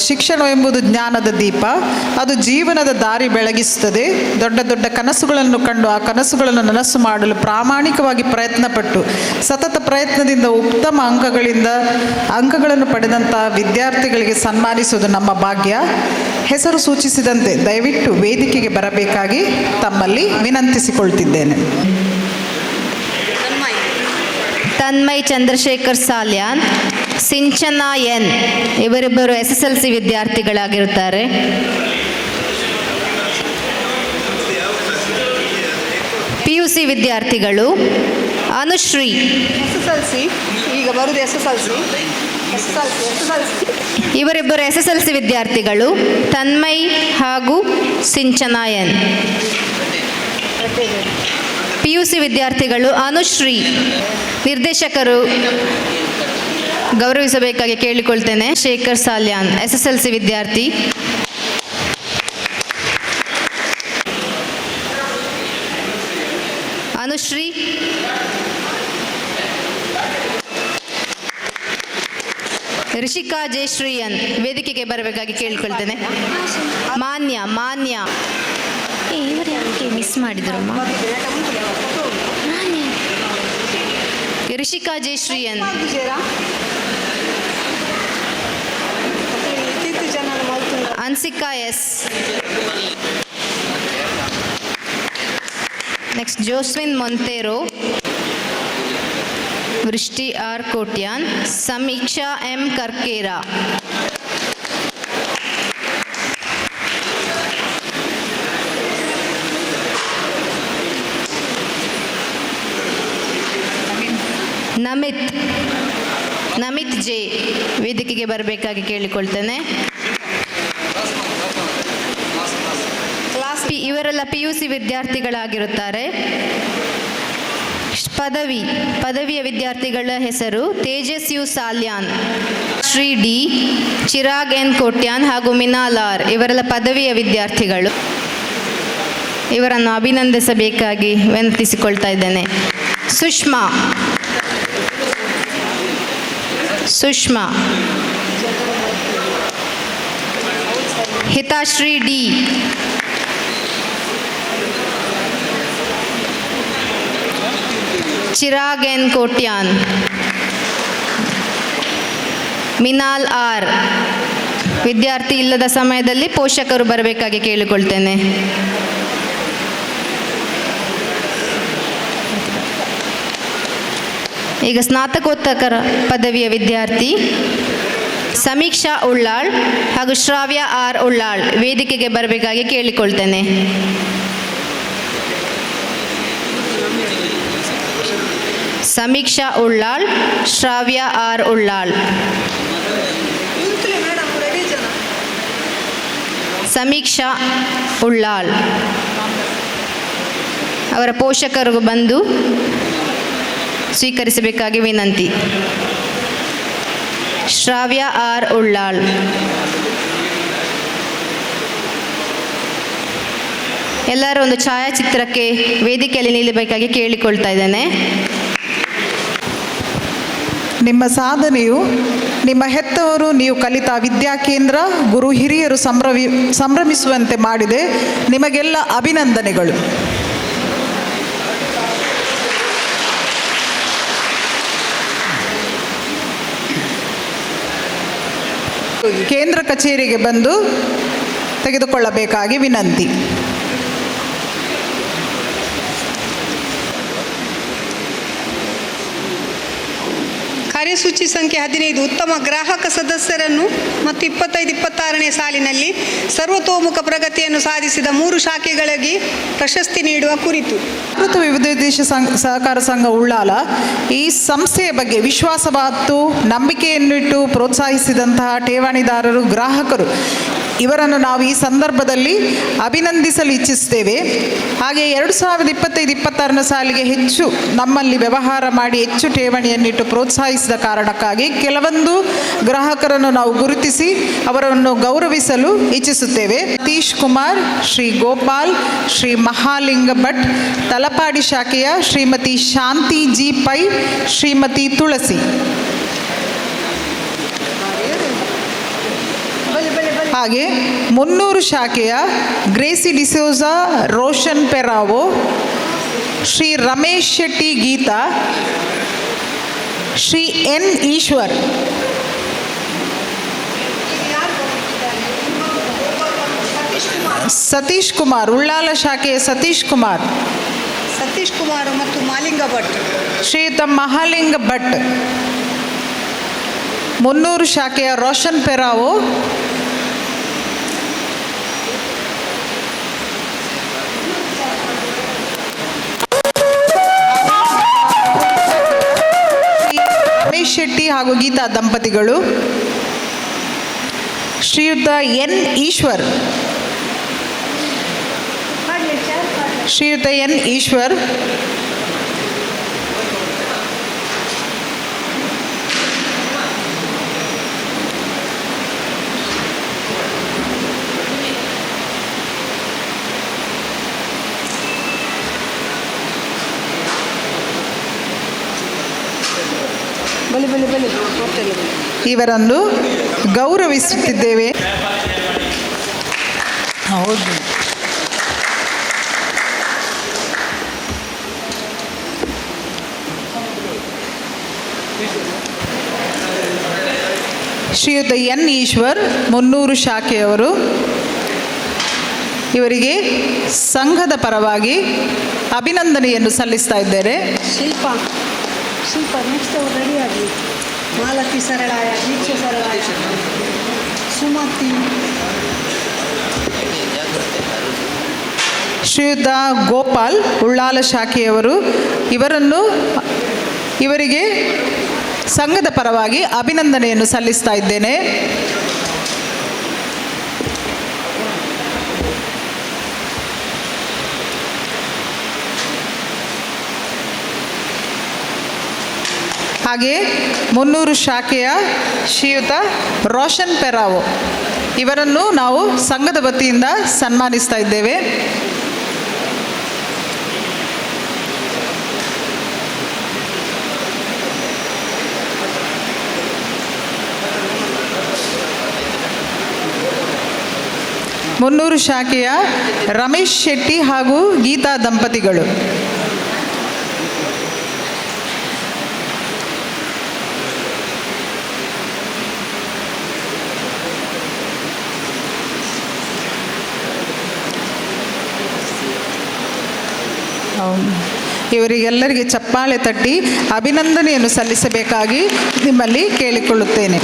ಶಿಕ್ಷಣ ಎಂಬುದು ಜ್ಞಾನದ ದೀಪ, ಅದು ಜೀವನದ ದಾರಿ ಬೆಳಗಿಸುತ್ತದೆ. ದೊಡ್ಡ ದೊಡ್ಡ ಕನಸುಗಳನ್ನು ಕಂಡು ಆ ಕನಸುಗಳನ್ನು ನನಸು ಮಾಡಲು ಪ್ರಾಮಾಣಿಕವಾಗಿ ಪ್ರಯತ್ನಪಟ್ಟು ಸತತ ಪ್ರಯತ್ನದಿಂದ ಉತ್ತಮ ಅಂಕಗಳನ್ನು ಪಡೆದಂಥ ವಿದ್ಯಾರ್ಥಿಗಳಿಗೆ ಸನ್ಮಾನಿಸುವುದು ನಮ್ಮ ಭಾಗ್ಯ. ಹೆಸರು ಸೂಚಿಸಿದಂತೆ ದಯವಿಟ್ಟು ವೇದಿಕೆಗೆ ಬರಬೇಕಾಗಿ ತಮ್ಮಲ್ಲಿ ವಿನಂತಿಸಿಕೊಳ್ತಿದ್ದೇನೆ. ತನ್ಮಯ್ ಚಂದ್ರಶೇಖರ್ ಸಾಲ್ಯಾನ್, ಸಿಂಚನಾ ಎನ್ ಇವರಿಬ್ಬರು SSLC ವಿದ್ಯಾರ್ಥಿಗಳಾಗಿರುತ್ತಾರೆ. PUC ವಿದ್ಯಾರ್ಥಿಗಳು ಅನುಶ್ರೀ, SSLC ಈಗ ಬರುವುದು SSLC. ಇವರಿಬ್ಬರು SSLC ವಿದ್ಯಾರ್ಥಿಗಳು ತನ್ಮಯ್ ಹಾಗೂ ಸಿಂಚನಾ ಎನ್. PUC ವಿದ್ಯಾರ್ಥಿಗಳು ಅನುಶ್ರೀ. ನಿರ್ದೇಶಕರು ಗೌರವಿಸಬೇಕಾಗಿ ಕೇಳಿಕೊಳ್ತೇನೆ. ಶೇಖರ್ ಸಾಲ್ಯಾನ್ SSLC ವಿದ್ಯಾರ್ಥಿ. ಅನುಶ್ರೀ. ರಿಷಿಕಾ ಜಯಶ್ರೀಯನ್ ವೇದಿಕೆಗೆ ಬರಬೇಕಾಗಿ ಕೇಳಿಕೊಳ್ತೇನೆ. ಮಾನ್ಯ ಇವರು ಯಾಕೆ ಮಿಸ್ ಮಾಡಿದ್ರು? Rishika Jayashriyan. Ansika S. Next Joswin Monteiro, Vrishti R Kotian, Sameeksha M Karkera. Namit J ವೇದಿಕೆಗೆ ಬರಬೇಕಾಗಿ ಕೇಳಿಕೊಳ್ತೇನೆ. ಇವರೆಲ್ಲ PUC ವಿದ್ಯಾರ್ಥಿಗಳಾಗಿರುತ್ತಾರೆ. ಪದವಿಯ ವಿದ್ಯಾರ್ಥಿಗಳ ಹೆಸರು Tejas U Salian, Shree D, Chirag N Kotian ಹಾಗೂ ಮಿನಾಲ್ ಆರ್. ಇವರೆಲ್ಲ ಪದವಿಯ ವಿದ್ಯಾರ್ಥಿಗಳು. ಇವರನ್ನು ಅಭಿನಂದಿಸಬೇಕಾಗಿ ವಿನಂತಿಸಿಕೊಳ್ತಾ ಇದ್ದೇನೆ. Sushma, Hitashri D, Chirag N Kotian, Minal R. ವಿದ್ಯಾರ್ಥಿ ಇಲ್ಲದ ಸಮಯದಲ್ಲಿ ಪೋಷಕರು ಬರಬೇಕಾಗಿ ಕೇಳಿಕೊಳ್ತೇನೆ. ಈಗ ಸ್ನಾತಕೋತ್ತರ ಪದವಿಯ ವಿದ್ಯಾರ್ಥಿ ಸಮೀಕ್ಷಾ ಉಳ್ಳಾಳ್ ಹಾಗೂ ಶ್ರಾವ್ಯ ಆರ್ ಉಳ್ಳಾಳ್ ವೇದಿಕೆಗೆ ಬರಬೇಕಾಗಿ ಕೇಳಿಕೊಳ್ತೇನೆ. ಸಮೀಕ್ಷಾ ಉಳ್ಳಾಳ್, ಶ್ರಾವ್ಯ ಆರ್ ಉಳ್ಳಾಳ್. ಸಮೀಕ್ಷಾ ಉಳ್ಳಾಳ್ ಅವರ ಪೋಷಕರು ಬಂದು ಸ್ವೀಕರಿಸಬೇಕಾಗಿ ವಿನಂತಿ. ಶ್ರಾವ್ಯ ಆರ್ ಉಳ್ಳಾಳ್. ಎಲ್ಲರೂ ಒಂದು ಛಾಯಾಚಿತ್ರಕ್ಕೆ ವೇದಿಕೆಯಲ್ಲಿ ನಿಲ್ಲಬೇಕಾಗಿ ಕೇಳಿಕೊಳ್ತಾ ಇದ್ದೇನೆ. ನಿಮ್ಮ ಸಾಧನೆಯು ನಿಮ್ಮ ಹೆತ್ತವರು, ನೀವು ಕಲಿತ ವಿದ್ಯಾಕೇಂದ್ರ, ಗುರು ಹಿರಿಯರು ಸಂಭ್ರಮಿಸುವಂತೆ ಮಾಡಿದೆ. ನಿಮಗೆಲ್ಲ ಅಭಿನಂದನೆಗಳು. ಕೇಂದ್ರ ಕಚೇರಿಗೆ ಬಂದು ತೆಗೆದುಕೊಳ್ಳಬೇಕಾಗಿ ವಿನಂತಿ. ಕಾರ್ಯಸೂಚಿ ಸಂಖ್ಯೆ 15 ಉತ್ತಮ ಗ್ರಾಹಕ ಸದಸ್ಯರನ್ನು ಮತ್ತು 25-26ನೇ ಸಾಲಿನಲ್ಲಿ ಸರ್ವತೋಮುಖ ಪ್ರಗತಿಯನ್ನು ಸಾಧಿಸಿದ 3 ಶಾಖೆಗಳಿಗೆ ಪ್ರಶಸ್ತಿ ನೀಡುವ ಕುರಿತು. ವಿವಿಧ ದೇಶ ಸಹಕಾರ ಸಂಘ ಉಳ್ಳಾಲ ಈ ಸಂಸ್ಥೆಯ ಬಗ್ಗೆ ವಿಶ್ವಾಸ ಮತ್ತು ನಂಬಿಕೆಯನ್ನಿಟ್ಟು ಪ್ರೋತ್ಸಾಹಿಸಿದಂತಹ ಠೇವಣಿದಾರರು, ಗ್ರಾಹಕರು ಇವರನ್ನು ನಾವು ಈ ಸಂದರ್ಭದಲ್ಲಿ ಅಭಿನಂದಿಸಲು ಇಚ್ಛಿಸುತ್ತೇವೆ. ಹಾಗೆ 2025-26ನೇ ಸಾಲಿಗೆ ಹೆಚ್ಚು ನಮ್ಮಲ್ಲಿ ವ್ಯವಹಾರ ಮಾಡಿ ಹೆಚ್ಚು ಠೇವಣಿಯನ್ನಿಟ್ಟು ಪ್ರೋತ್ಸಾಹಿಸಿದ ಕಾರಣಕ್ಕಾಗಿ ಕೆಲವೊಂದು ಗ್ರಾಹಕರನ್ನು ನಾವು ಗುರುತಿಸಿ ಅವರನ್ನು ಗೌರವಿಸಲು ಇಚ್ಛಿಸುತ್ತೇವೆ. ಸತೀಶ್ ಕುಮಾರ್, ಶ್ರೀ ಗೋಪಾಲ್, ಶ್ರೀ ಮಹಾಲಿಂಗ ಭಟ್, ತಲಪಾಡಿ ಶಾಖೆಯ ಶ್ರೀಮತಿ ಶಾಂತಿ ಜಿ ಪೈ, ಶ್ರೀಮತಿ ತುಳಸಿ. ಹಾಗೆ 300 ಶಾಖೆಯ ಗ್ರೇಸಿ ಡಿಸೋಜಾ ರೋಷನ್ ಪೆರಾವೋ, ಶ್ರೀ ರಮೇಶ್ ಶೆಟ್ಟಿ ಗೀತಾ, ಶ್ರೀ ಎನ್ ಈಶ್ವರ್. ಸತೀಶ್ ಕುಮಾರ್, ಉಳ್ಳಾಲ ಶಾಖೆಯ ಸತೀಶ್ ಕುಮಾರ್. ಸತೀಶ್ ಕುಮಾರ್ ಮತ್ತು ಮಾಲಿಂಗ ಭಟ್. ಶ್ರೀಯುತ ಮಹಾಲಿಂಗ ಭಟ್. 300 ಶಾಖೆಯ ರೋಷನ್ ಪೆರಾವೋ, ರಮೇಶ್ ಶೆಟ್ಟಿ ಹಾಗೂ ಗೀತಾ ದಂಪತಿಗಳು. ಶ್ರೀಯುತ ಎನ್ ಈಶ್ವರ್. ಶ್ರೀಯುತ ಎನ್ ಈಶ್ವರ್. ಇವರನ್ನು ಗೌರವಿಸುತ್ತಿದ್ದೇವೆ. ಹೌದು. ಶ್ರೀಯುತ ಎನ್ ಈಶ್ವರ್ 300 ಶಾಖೆಯವರು. ಇವರಿಗೆ ಸಂಘದ ಪರವಾಗಿ ಅಭಿನಂದನೆಯನ್ನು ಸಲ್ಲಿಸ್ತಾ ಇದ್ದೇನೆ. ಶಿಲ್ಪ ನೆಕ್ಸ್ಟ್ ಅವರು ರೆಡಿಯಾಗಿ. ಮಾಲತಿ ಸರಳಾಯ, ದೀಕ್ಷೆ ಸರಳಾಯ, ಸುಮತಿ. ಶ್ರೀಯುತ ಗೋಪಾಲ್, ಉಳ್ಳಾಲ ಶಾಖೆಯವರು. ಇವರಿಗೆ ಸಂಘದ ಪರವಾಗಿ ಅಭಿನಂದನೆಯನ್ನು ಸಲ್ಲಿಸ್ತಾ ಇದ್ದೇನೆ. ಹಾಗೆ 300 ಶಾಖೆಯ ಶ್ರೀಯುತ ರೋಷನ್ ಪೆರಾವೋ, ಇವರನ್ನು ನಾವು ಸಂಘದ ವತಿಯಿಂದ ಸನ್ಮಾನಿಸ್ತಾ ಇದ್ದೇವೆ. ಮುನ್ನೂರು ಶಾಖೆಯ ರಮೇಶ್ ಶೆಟ್ಟಿ ಹಾಗೂ ಗೀತಾ ದಂಪತಿಗಳು. ಇವರಿಗೆಲ್ಲರಿಗೆ ಚಪ್ಪಾಳೆ ತಟ್ಟಿ ಅಭಿನಂದನೆಯನ್ನು ಸಲ್ಲಿಸಬೇಕಾಗಿ ನಿಮ್ಮಲ್ಲಿ ಕೇಳಿಕೊಳ್ಳುತ್ತೇನೆ.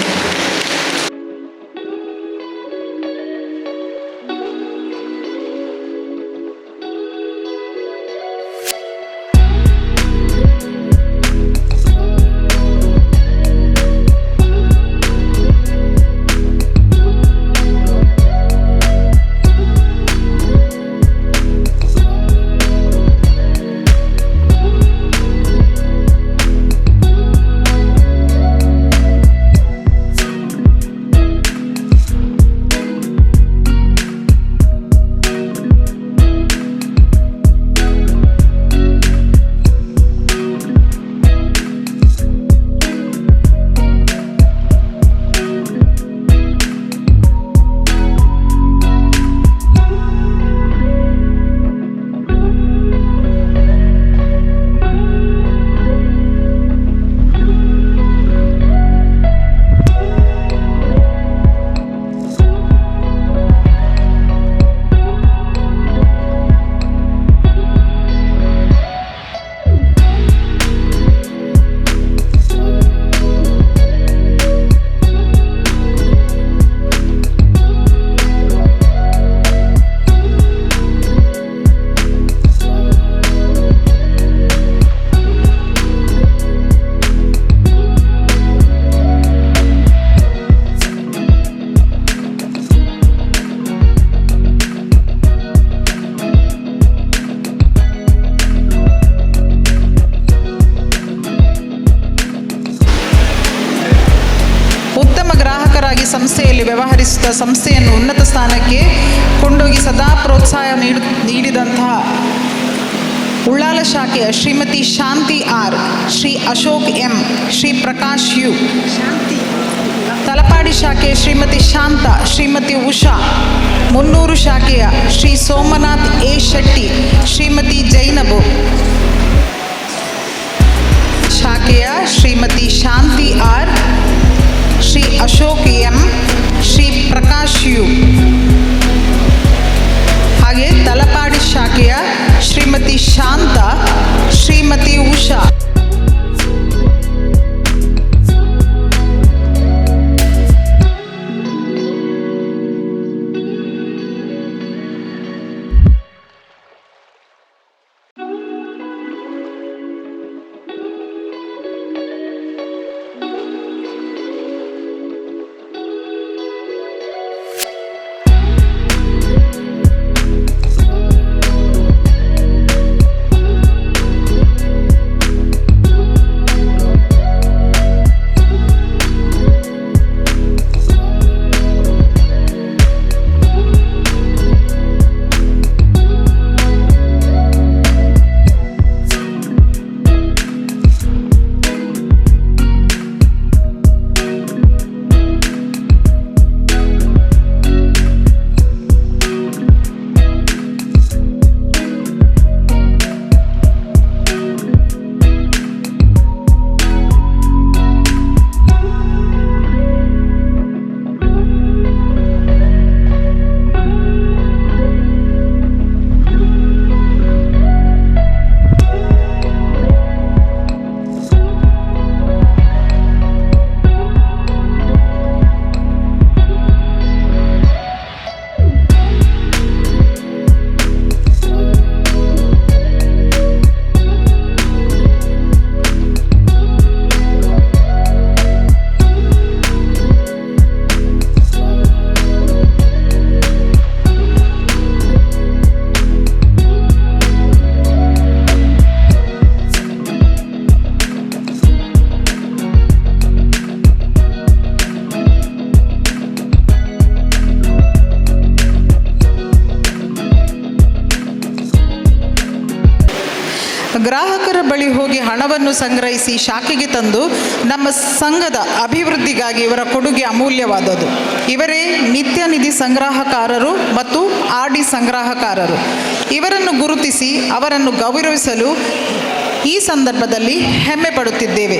ಸಂಸ್ಥೆಯಲ್ಲಿ ವ್ಯವಹರಿಸುತ್ತಾ ಸಂಸ್ಥೆಯನ್ನು ಉನ್ನತ ಸ್ಥಾನಕ್ಕೆ ಕೊಂಡೋಗಿ ಸದಾ ಪ್ರೋತ್ಸಾಹ ನೀಡಿದಂತಹ ಉಳ್ಳಾಲ ಶಾಖೆಯ Shrimati Shanti R, Shri Ashok M, Shri Prakash U Talapady ಶಾಖೆಯ ಶ್ರೀಮತಿ ಶಾಂತ, ಶ್ರೀಮತಿ ಉಷಾ. ಮುನ್ನೂರು ಶಾಖೆಯ ಶ್ರೀ ಸೋಮನಾಥ್ ಎ ಶೆಟ್ಟಿ, ಶ್ರೀಮತಿ ಜೈನಬು. ಶಾಖೆಯ Shrimati Shanti R, Shri Ashok M, Shri Prakash U. ಹಾಗೆ ತಲಪಾಡಿ ಶಾಖೆಯ ಶ್ರೀಮತಿ ಶಾಂತ, ಶ್ರೀಮತಿ ಉಷಾ. ಗ್ರಾಹಕರ ಬಳಿ ಹೋಗಿ ಹಣವನ್ನು ಸಂಗ್ರಹಿಸಿ ಶಾಖೆಗೆ ತಂದು ನಮ್ಮ ಸಂಘದ ಅಭಿವೃದ್ಧಿಗಾಗಿ ಇವರ ಕೊಡುಗೆ ಅಮೂಲ್ಯವಾದದ್ದು. ಇವರೇ ನಿತ್ಯ ನಿಧಿ ಸಂಗ್ರಹಕಾರರು ಮತ್ತು ಆರ್.ಡಿ. ಸಂಗ್ರಹಕಾರರು. ಇವರನ್ನು ಗುರುತಿಸಿ ಅವರನ್ನು ಗೌರವಿಸಲು ಈ ಸಂದರ್ಭದಲ್ಲಿ ಹೆಮ್ಮೆ ಪಡುತ್ತಿದ್ದೇವೆ.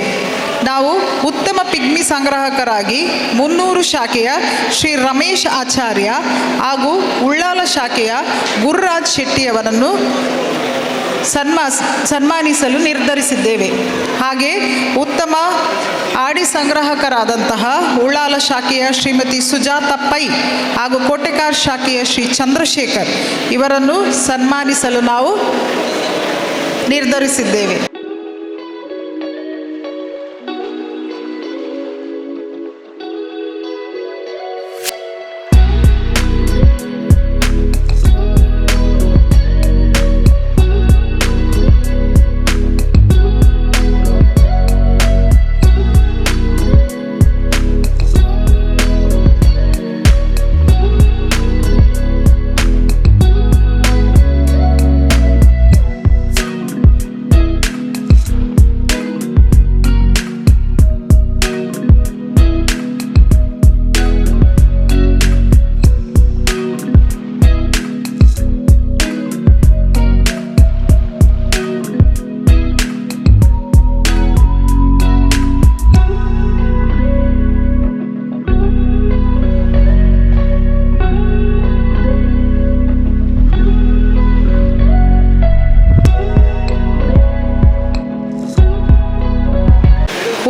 ನಾವು ಉತ್ತಮ ಪಿಗ್ಮಿ ಸಂಗ್ರಾಹಕರಾಗಿ ಮುನ್ನೂರು ಶಾಖೆಯ ಶ್ರೀ ರಮೇಶ್ ಆಚಾರ್ಯ ಹಾಗೂ ಉಳ್ಳಾಲ ಶಾಖೆಯ ಗುರುರಾಜ್ ಶೆಟ್ಟಿಯವರನ್ನು ಸನ್ಮಾನಿಸಲು ನಿರ್ಧರಿಸಿದ್ದೇವೆ. ಹಾಗೆ ಉತ್ತಮ ಆಡಿ ಸಂಗ್ರಾಹಕರಾದಂತಹ ಉಳ್ಳಾಲ ಶಾಖೆಯ ಶ್ರೀಮತಿ ಸುಜಾತ ಪೈ ಹಾಗೂ ಕೋಟೆಕಾರ್ ಶಾಖೆಯ ಶ್ರೀ ಚಂದ್ರಶೇಖರ್ ಇವರನ್ನು ಸನ್ಮಾನಿಸಲು ನಾವು ನಿರ್ಧರಿಸಿದ್ದೇವೆ.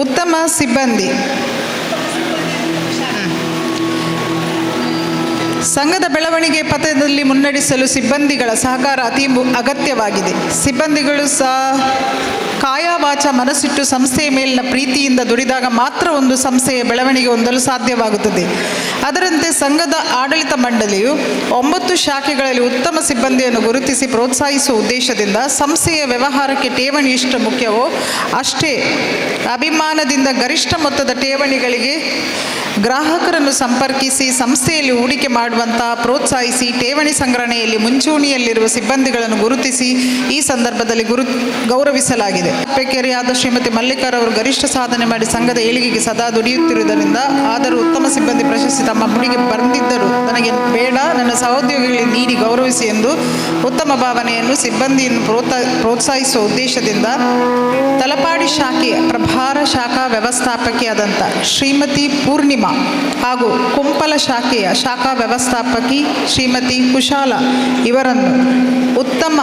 ಉತ್ತಮ ಸಿಬ್ಬಂದಿ. ಸಂಘದ ಬೆಳವಣಿಗೆ ಪಥದಲ್ಲಿ ಮುನ್ನಡೆಸಲು ಸಿಬ್ಬಂದಿಗಳ ಸಹಕಾರ ಅತಿ ಅಗತ್ಯವಾಗಿದೆ. ಸಿಬ್ಬಂದಿಗಳು ಕಾಯ ವಾಚ ಮನಸ್ಸಿಟ್ಟು ಸಂಸ್ಥೆಯ ಮೇಲಿನ ಪ್ರೀತಿಯಿಂದ ದುಡಿದಾಗ ಮಾತ್ರ ಒಂದು ಸಂಸ್ಥೆಯ ಬೆಳವಣಿಗೆ ಹೊಂದಲು ಸಾಧ್ಯವಾಗುತ್ತದೆ. ಅದರಂತೆ ಸಂಘದ ಆಡಳಿತ ಮಂಡಳಿಯು 9 ಶಾಖೆಗಳಲ್ಲಿ ಉತ್ತಮ ಸಿಬ್ಬಂದಿಯನ್ನು ಗುರುತಿಸಿ ಪ್ರೋತ್ಸಾಹಿಸುವ ಉದ್ದೇಶದಿಂದ ಸಂಸ್ಥೆಯ ವ್ಯವಹಾರಕ್ಕೆ ಠೇವಣಿ ಎಷ್ಟು ಮುಖ್ಯವೋ ಅಷ್ಟೇ ಅಭಿಮಾನದಿಂದ ಗರಿಷ್ಠ ಮೊತ್ತದ ಠೇವಣಿಗಳಿಗೆ ಗ್ರಾಹಕರನ್ನು ಸಂಪರ್ಕಿಸಿ ಸಂಸ್ಥೆಯಲ್ಲಿ ಹೂಡಿಕೆ ಮಾಡುವಂತಹ ಪ್ರೋತ್ಸಾಹಿಸಿ ಠೇವಣಿ ಸಂಗ್ರಹಣೆಯಲ್ಲಿ ಮುಂಚೂಣಿಯಲ್ಲಿರುವ ಸಿಬ್ಬಂದಿಗಳನ್ನು ಗುರುತಿಸಿ ಈ ಸಂದರ್ಭದಲ್ಲಿ ಗೌರವಿಸಲಾಗಿದೆ. ಅಧ್ಯಕ್ಷೆಯಾದ ಶ್ರೀಮತಿ ಮಲ್ಲಿಕಾರ್ ಅವರು ಗರಿಷ್ಠ ಸಾಧನೆ ಮಾಡಿ ಸಂಘದ ಏಳಿಗೆಗೆ ಸದಾ ದುಡಿಯುತ್ತಿರುವುದರಿಂದ ಆದರೂ ಉತ್ತಮ ಸಿಬ್ಬಂದಿ ಪ್ರಶಸ್ತಿ ತಮ್ಮ ಮುಡಿಗೆ ಬಂದಿದ್ದರೂ ನನಗೆ ಬೇಡ, ನನ್ನ ಸಹೋದ್ಯೋಗಿಗಳಿಗೆ ನೀಡಿ ಗೌರವಿಸಿ ಎಂದು ಉತ್ತಮ ಭಾವನೆಯನ್ನು ಸಿಬ್ಬಂದಿಯನ್ನು ಪ್ರೋತ್ಸಾಹಿಸುವ ಉದ್ದೇಶದಿಂದ ತಲಪಾಡಿ ಶಾಖೆಯ ಪ್ರಭಾರ ಶಾಖಾ ವ್ಯವಸ್ಥಾಪಕಿಯಾದಂಥ ಶ್ರೀಮತಿ ಪೂರ್ಣಿಮಾ ಹಾಗೂ ಕುಂಪಲ ಶಾಖೆಯ ಶಾಖಾ ವ್ಯವಸ್ಥಾಪಕಿ ಶ್ರೀಮತಿ ಕುಶಾಲ ಇವರನ್ನು ಉತ್ತಮ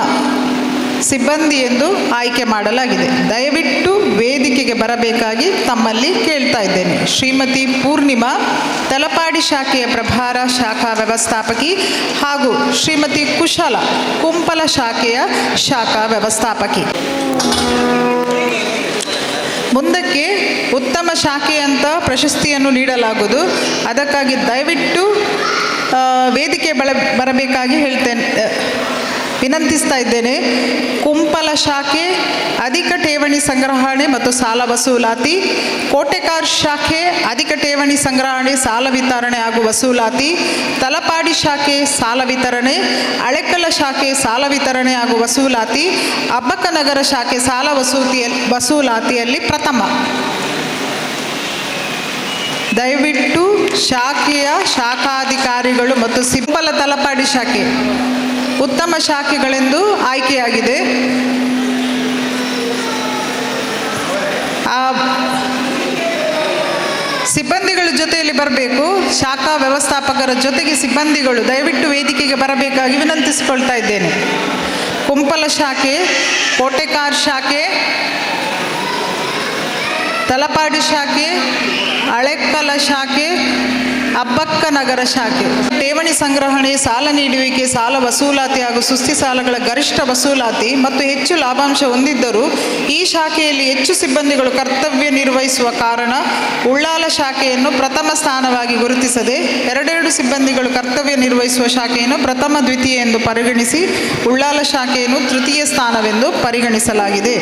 ಸಿಬ್ಬಂದಿ ಎಂದು ಆಯ್ಕೆ ಮಾಡಲಾಗಿದೆ. ದಯವಿಟ್ಟು ವೇದಿಕೆಗೆ ಬರಬೇಕಾಗಿ ತಮ್ಮಲ್ಲಿ ಕೇಳ್ತಾ ಇದ್ದೇನೆ. ಶ್ರೀಮತಿ ಪೂರ್ಣಿಮಾ ತಲಪಾಡಿ ಶಾಖೆಯ ಪ್ರಭಾರ ಶಾಖಾ ವ್ಯವಸ್ಥಾಪಕಿ ಹಾಗೂ ಶ್ರೀಮತಿ ಕುಶಲ ಕುಂಪಲ ಶಾಖೆಯ ಶಾಖಾ ವ್ಯವಸ್ಥಾಪಕಿ. ಮುಂದಕ್ಕೆ ಉತ್ತಮ ಶಾಖೆ ಅಂತ ಪ್ರಶಸ್ತಿಯನ್ನು ನೀಡಲಾಗುವುದು. ಅದಕ್ಕಾಗಿ ದಯವಿಟ್ಟು ವೇದಿಕೆ ಬರಬೇಕಾಗಿ ವಿನಂತಿಸ್ತಾ ಇದ್ದೇನೆ. ಕುಂಪಲ ಶಾಖೆ ಅಧಿಕ ಠೇವಣಿ ಸಂಗ್ರಹಣೆ ಮತ್ತು ಸಾಲ ವಸೂಲಾತಿ, ಕೋಟೆಕಾರ್ ಶಾಖೆ ಅಧಿಕ ಠೇವಣಿ ಸಂಗ್ರಹಣೆ, ಸಾಲ ವಿತರಣೆ ಹಾಗೂ ವಸೂಲಾತಿ, ತಲಪಾಡಿ ಶಾಖೆ ಸಾಲ ವಿತರಣೆ, ಅಳೆಕಲ ಶಾಖೆ ಸಾಲ ವಿತರಣೆ ಹಾಗೂ ವಸೂಲಾತಿ, ಅಬ್ಬಕ್ಕನಗರ ಶಾಖೆ ಸಾಲ ವಸೂಲಾತಿಯಲ್ಲಿ ಪ್ರಥಮ. ದಯವಿಟ್ಟು ಶಾಖೆಯ ಶಾಖಾಧಿಕಾರಿಗಳು ಮತ್ತು ಸಿಂಪಲ ತಲಪಾಡಿ ಶಾಖೆ ಉತ್ತಮ ಶಾಖೆಗಳೆಂದು ಆಯ್ಕೆಯಾಗಿದೆ. ಸಿಬ್ಬಂದಿಗಳ ಜೊತೆಯಲ್ಲಿ ಬರಬೇಕು. ಶಾಖಾ ವ್ಯವಸ್ಥಾಪಕರ ಜೊತೆಗೆ ಸಿಬ್ಬಂದಿಗಳು ದಯವಿಟ್ಟು ವೇದಿಕೆಗೆ ಬರಬೇಕಾಗಿ ವಿನಂತಿಸಿಕೊಳ್ತಾ ಇದ್ದೇನೆ. ಕುಂಪಲ ಶಾಖೆ, ಕೋಟೆಕಾರ್ ಶಾಖೆ, ತಲಪಾಡಿ ಶಾಖೆ, ಅಳೆಕ್ಕಲ ಶಾಖೆ, ಅಬ್ಬಕ್ಕನಗರ ಶಾಖೆ. ಠೇವಣಿ ಸಂಗ್ರಹಣೆ, ಸಾಲ ನೀಡುವಿಕೆ, ಸಾಲ ವಸೂಲಾತಿ ಹಾಗೂ ಸುಸ್ತಿ ಸಾಲಗಳ ಗರಿಷ್ಠ ವಸೂಲಾತಿ ಮತ್ತು ಹೆಚ್ಚು ಲಾಭಾಂಶ ಹೊಂದಿದ್ದರೂ ಈ ಶಾಖೆಯಲ್ಲಿ ಹೆಚ್ಚು ಸಿಬ್ಬಂದಿಗಳು ಕರ್ತವ್ಯ ನಿರ್ವಹಿಸುವ ಕಾರಣ ಉಳ್ಳಾಲ ಶಾಖೆಯನ್ನು ಪ್ರಥಮ ಸ್ಥಾನವಾಗಿ ಗುರುತಿಸದೆ ಎರಡೆರಡು ಸಿಬ್ಬಂದಿಗಳು ಕರ್ತವ್ಯ ನಿರ್ವಹಿಸುವ ಶಾಖೆಯನ್ನು ಪ್ರಥಮ ದ್ವಿತೀಯ ಎಂದು ಪರಿಗಣಿಸಿ ಉಳ್ಳಾಲ ಶಾಖೆಯನ್ನು ತೃತೀಯ ಸ್ಥಾನವೆಂದು ಪರಿಗಣಿಸಲಾಗಿದೆ.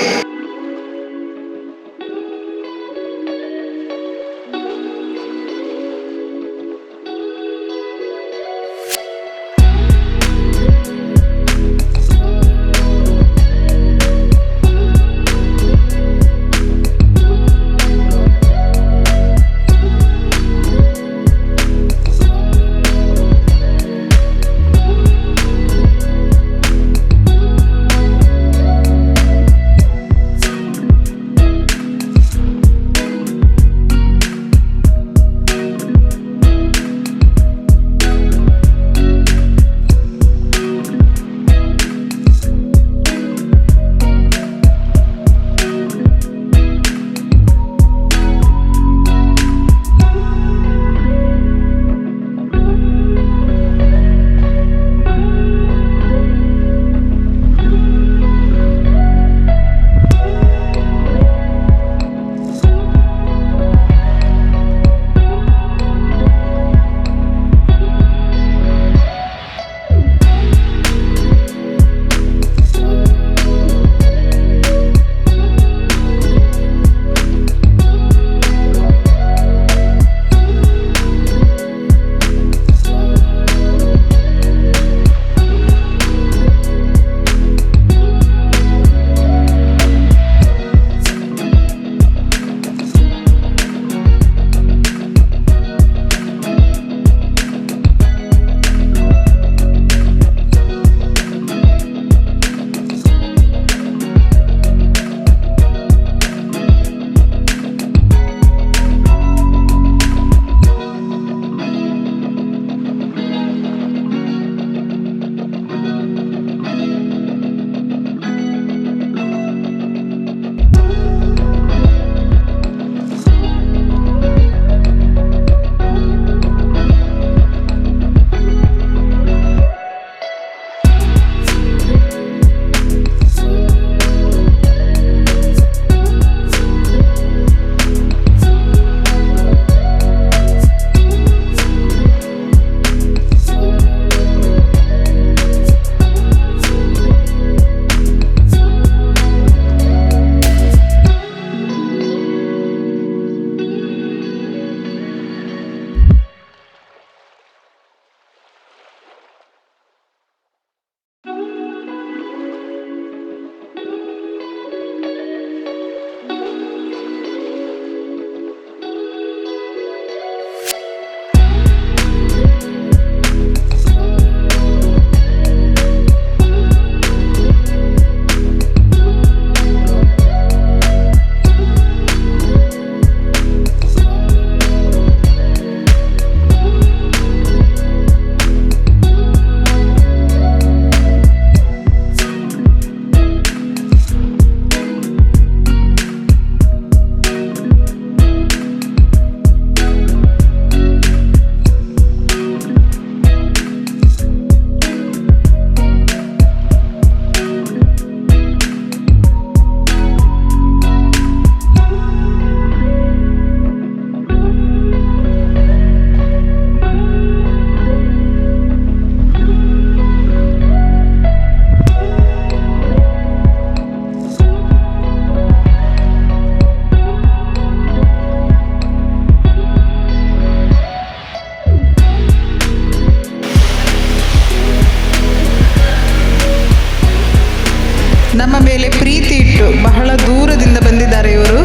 ನಮ್ಮ ಮೇಲೆ ಪ್ರೀತಿ ಇಟ್ಟು ಬಹಳ ದೂರದಿಂದ ಬಂದಿದ್ದಾರೆ ಇವರು.